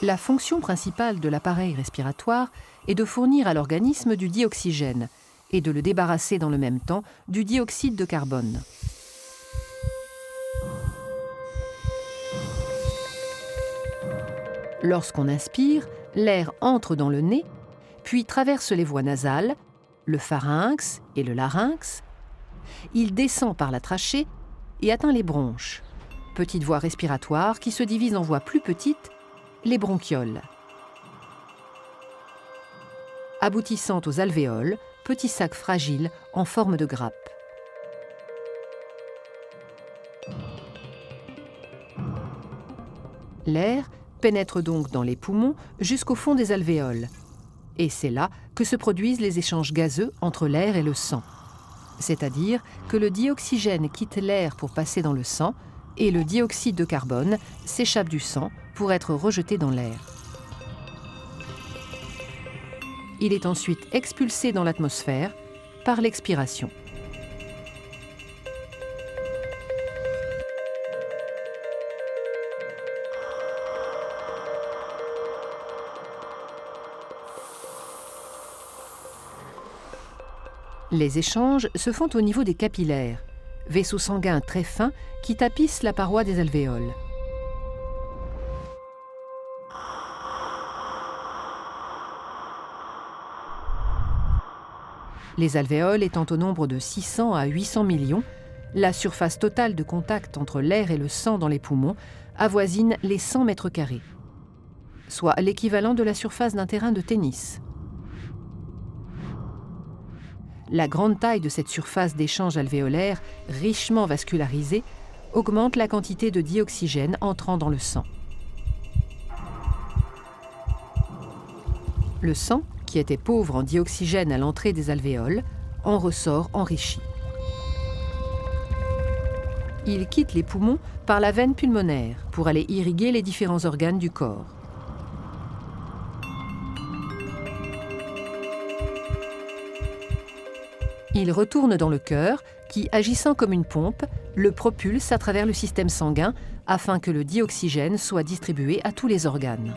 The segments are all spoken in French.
La fonction principale de l'appareil respiratoire est de fournir à l'organisme du dioxygène et de le débarrasser dans le même temps du dioxyde de carbone. Lorsqu'on inspire, l'air entre dans le nez, puis traverse les voies nasales, le pharynx et le larynx. Il descend par la trachée et atteint les bronches, petites voies respiratoires qui se divisent en voies plus petites, les bronchioles. Aboutissant aux alvéoles, petits sacs fragiles en forme de grappe. L'air pénètre donc dans les poumons jusqu'au fond des alvéoles. Et c'est là que se produisent les échanges gazeux entre l'air et le sang. C'est-à-dire que le dioxygène quitte l'air pour passer dans le sang et le dioxyde de carbone s'échappe du sang pour être rejeté dans l'air. Il est ensuite expulsé dans l'atmosphère par l'expiration. Les échanges se font au niveau des capillaires, vaisseaux sanguins très fins qui tapissent la paroi des alvéoles. Les alvéoles étant au nombre de 600 à 800 millions, la surface totale de contact entre l'air et le sang dans les poumons avoisine les 100 mètres carrés, soit l'équivalent de la surface d'un terrain de tennis. La grande taille de cette surface d'échange alvéolaire, richement vascularisée, augmente la quantité de dioxygène entrant dans le sang. Le sang, qui était pauvre en dioxygène à l'entrée des alvéoles, en ressort enrichi. Il quitte les poumons par la veine pulmonaire pour aller irriguer les différents organes du corps. Il retourne dans le cœur qui, agissant comme une pompe, le propulse à travers le système sanguin afin que le dioxygène soit distribué à tous les organes.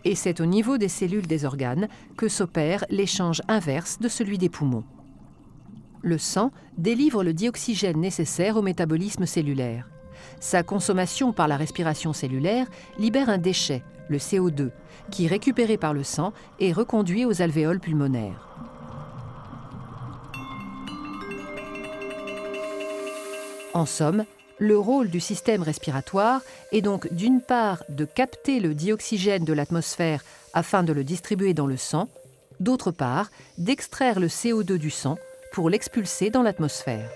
Et c'est au niveau des cellules des organes que s'opère l'échange inverse de celui des poumons. Le sang délivre le dioxygène nécessaire au métabolisme cellulaire. Sa consommation par la respiration cellulaire libère un déchet, le CO2, qui, récupéré par le sang, est reconduit aux alvéoles pulmonaires. En somme, le rôle du système respiratoire est donc d'une part de capter le dioxygène de l'atmosphère afin de le distribuer dans le sang, d'autre part d'extraire le CO2 du sang pour l'expulser dans l'atmosphère.